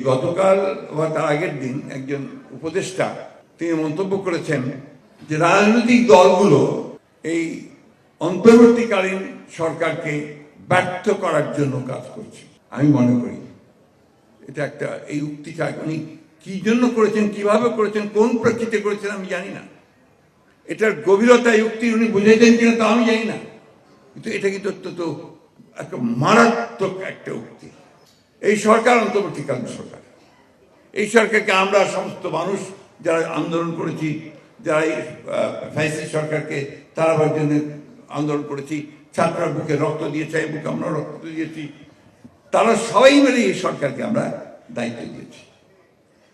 গতকাল বা তার আগের দিন একজন উপদেষ্টা তিনি মন্তব্য করেছেন যে রাজনৈতিক দলগুলো এই অন্তর্বর্তীকালীন সরকারকে ব্যর্থ করার জন্য কাজ করছে। আমি মনে করি এটা একটা এই উক্তিটা উনি কি জন্য করেছেন, কিভাবে করেছেন, কোন প্রেক্ষিতে করেছেন আমি জানি না। এটার গভীরতা উক্তি উনি বুঝাইতেন কিনা তা আমি জানি না, কিন্তু এটা কিন্তু অত্যন্ত একটা মারাত্মক একটা উক্তি। এই সরকার অন্তর্বর্তীকালীন সরকার, এই সরকারকে আমরা সমস্ত মানুষ যারা আন্দোলন করেছি, যারা ফ্যাসিস্ট সরকারকে তাড়াবার জন্য আন্দোলন করেছি, ছাত্ররা বুকে রক্ত দিয়েছে, এই বুকে আমরা রক্ত দিয়েছি, তারা সবাই মিলে এই সরকারকে আমরা দায়িত্ব দিয়েছি।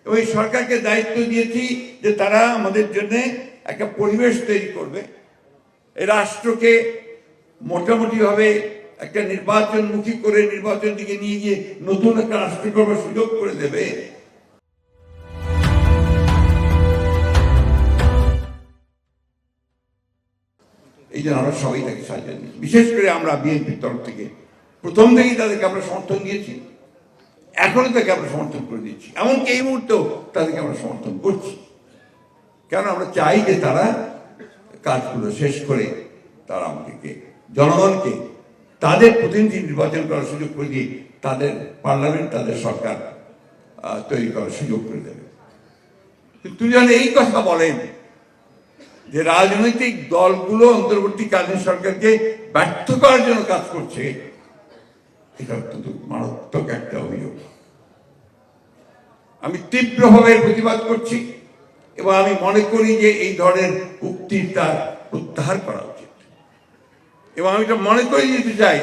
এবং এই সরকারকে দায়িত্ব দিয়েছি যে তারা আমাদের জন্য একটা পরিবেশ তৈরি করবে, এই রাষ্ট্রকে মোটামুটিভাবে একটা নির্বাচনমুখী করে নির্বাচন দিকে নিয়ে গিয়ে নতুন একটা রাষ্ট্র করবার সুযোগ করে দেবে। এই জন্য আমরা সবাই তাকে সাহায্য দিয়েছি। বিশেষ করে আমরা বিএনপির তরফ থেকে প্রথম থেকেই তাদেরকে আমরা সমর্থন দিয়েছি, এখনো তাকে আমরা সমর্থন করে দিচ্ছি, এমনকি এই মুহূর্তেও তাদেরকে আমরা সমর্থন করছি। কেন আমরা চাই যে তারা কাজগুলো শেষ করে তারা আমাদেরকে, জনগণকে তাদের প্রতিনিধি নির্বাচন করার সুযোগ করে দিয়ে তাদের পার্লামেন্ট, তাদের সরকার তৈরি করার সুযোগ করে দেবে। কিন্তু যেন এই কথা বলেন যে রাজনৈতিক দলগুলো অন্তর্বর্তীকালীন সরকারকে ব্যর্থ করার জন্য কাজ করছে, এটা অত্যন্ত মারাত্মক একটা অভিযোগ। আমি তীব্রভাবে প্রতিবাদ করছি এবং আমি মনে করি যে এই ধরনের উক্তিটা প্রত্যাহার করা উচিত। এবং আমি এটা মনে করে দিতে চাই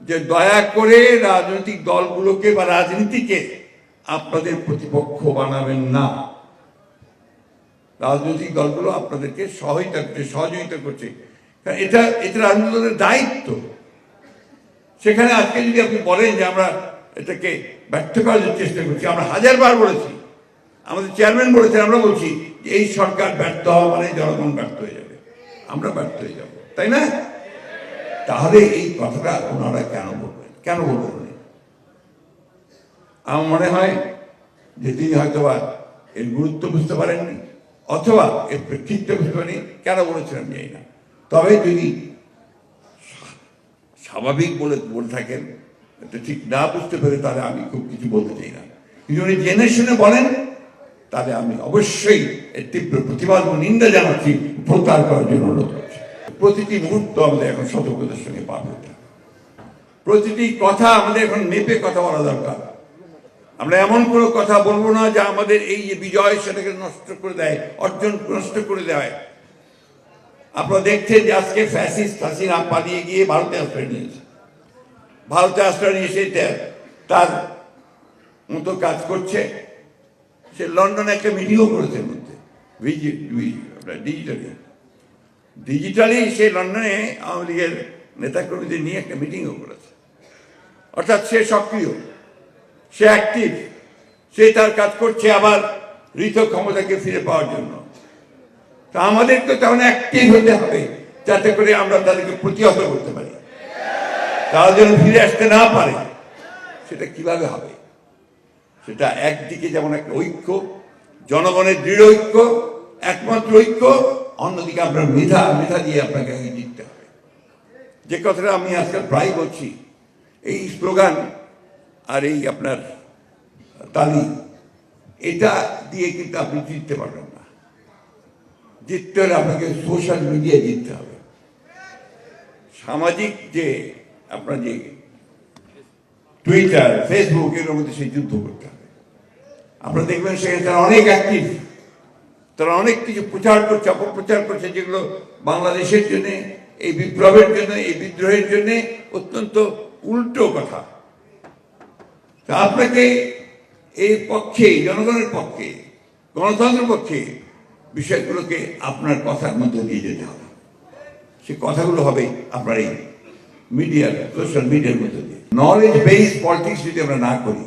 যে দয়া করে রাজনৈতিক দলগুলোকে বা রাজনীতিকে আপনাদের প্রতিপক্ষ বানাবেন না। রাজনৈতিক দলগুলো আপনাদেরকে সহযোগিতা করছে, এটা রাজনৈতিক দলের দায়িত্ব। সেখানে আজকে যদি আপনি বলেন যে আমরা এটাকে ব্যর্থ করার চেষ্টা করছি, আমরা হাজারবার বলেছি, আমাদের চেয়ারম্যান বলেছেন, আমরা বলছি যে এই সরকার ব্যর্থ হওয়া মানে জনগণ ব্যর্থ হয়ে যাবে, আমরা ব্যর্থ হয়ে যাব, তাই না? তাহলে এই কথাটা ওনারা কেন বলবেন? আমার মনে হয় যে তিনি হয়তোবা এর গুরুত্ব বুঝতে পারেননি, অথবা এর প্রেক্ষিতটা বুঝতে পারেনি। কেন বলেছিলাম জানি না, তবে যদি স্বাভাবিক বলে থাকেন, এটা ঠিক না বুঝতে পেরে, তাহলে আমি খুব কিছু বলতে চাই না। কিন্তু উনি জেনে শুনে বলেন, তাহলে আমি অবশ্যই এর তীব্র প্রতিবাদ ও নিন্দা জানাচ্ছি, প্রত্যাহার করার জন্য অনুরোধ করছি। প্রতিটি মুহূর্ত আমাদের এখন সতর্কতার সঙ্গে পার হতে হবে। প্রতিটি কথা আমাদের এখন মেপে কথা বলা দরকার। আমরা এমন কোনো কথা বলবো না যা আমাদের এই যে বিজয় সেটাকে নষ্ট করে দেয়, অর্জন নষ্ট করে দেয়। আপনারা দেখছেন যে আজকে ফ্যাসিস্ট হাসিনা পালিয়ে গিয়ে ভারতে আশ্রয় নিয়েছে। ভারতে আশ্রয় নিয়ে সে তার মতো কাজ করছে। সে লন্ডনে একটা মিটিংও করেছে মধ্যে ডিজিটালি সে লন্ডনে আওয়ামী লীগের নেতাকর্মীদের নিয়ে একটা মিটিংও করেছে। অর্থাৎ সে সক্রিয়, সে অ্যাক্টিভ, সে তার কাজ করছে আবার ঋত ক্ষমতাকে ফিরে পাওয়ার জন্য। তা আমাদেরকে তখন অ্যাক্টিভ হতে হবে, যাতে করে আমরা তাদেরকে প্রতিহত করতে পারি, তারা যেন ফিরে আসতে না পারে। সেটা কিভাবে হবে? সেটা একদিকে যেমন একটা ঐক্য, জনগণের দৃঢ় ঐক্য, একমাত্র ঐক্য, অন্যদিকে আপনার মেধা দিয়ে আপনাকে জিততে হবে। যে কথাটা আমি আজকাল প্রায় বলছি, এই স্লোগান আর এই আপনার তালি, এটা দিয়ে কিন্তু আপনি জিততে পারবেন না। জিততে হলে আপনাকে সোশ্যাল মিডিয়ায় জিততে হবে। সামাজিক যে আপনার যে টুইটার, ফেসবুক, এর মধ্যে সেই যুদ্ধ করতে হবে। আপনারা দেখবেন সেখানে তারা অনেক অ্যাক্টিভ, তারা অনেক কিছু প্রচার করছে, অপপ্রচার করছে, যেগুলো বাংলাদেশের জন্য, এই বিপ্লবের জন্য, এই বিদ্রোহের জন্য অত্যন্ত উল্টো কথা। তা আপনাকে এই পক্ষে, জনগণের পক্ষে, গণতন্ত্রের পক্ষে বিষয়গুলোকে আপনার কথার মধ্যে দিয়ে যেতে হবে। সে কথাগুলো হবে আপনার এই মিডিয়ার, সোশ্যাল মিডিয়ার মধ্যে দিয়ে। নলেজ বেসড পলিটিক্স যদি আমরা না করি,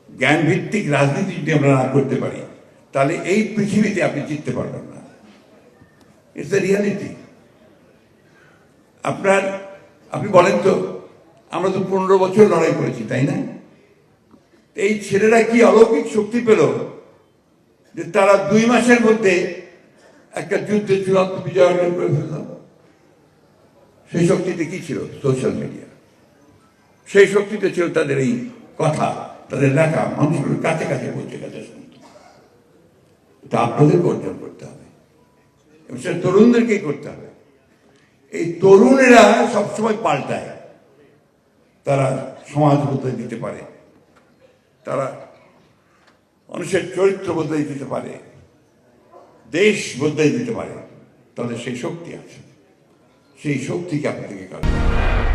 জ্ঞান ভিত্তিক রাজনীতি যদি আমরা না করতে পারি, তাহলে এই পৃথিবীতে আপনি জিততে পারবেন না। It's the reality. আপনি বলেন তো, আমরা তো 15 বছর লড়াই করেছি, তাই না? এই ছেলেরা কি অলৌকিক শক্তি পেল যে তারা 2 মাসের মধ্যে একটা যুদ্ধে চূড়ান্ত বিজয় অর্জন করে ফেলল। সেই শক্তিতে কি ছিল? Social media. সেই শক্তিতে ছিল তাদের এই কথা, তাদের লেখা মানুষের কাছে কাছে পৌঁছে গেছে। এটা আপনাদেরকে অর্জন করতে হবে এবং সেটা তরুণদেরকেই করতে হবে। এই তরুণেরা সবসময় পাল্টায়, তারা সমাজ বদলে দিতে পারে, তারা মানুষের চরিত্র বদলে দিতে পারে, দেশ বদলে দিতে পারে। তাদের সেই শক্তি আছে, সেই শক্তিকে আপনাদেরকে কাজ করতে হবে।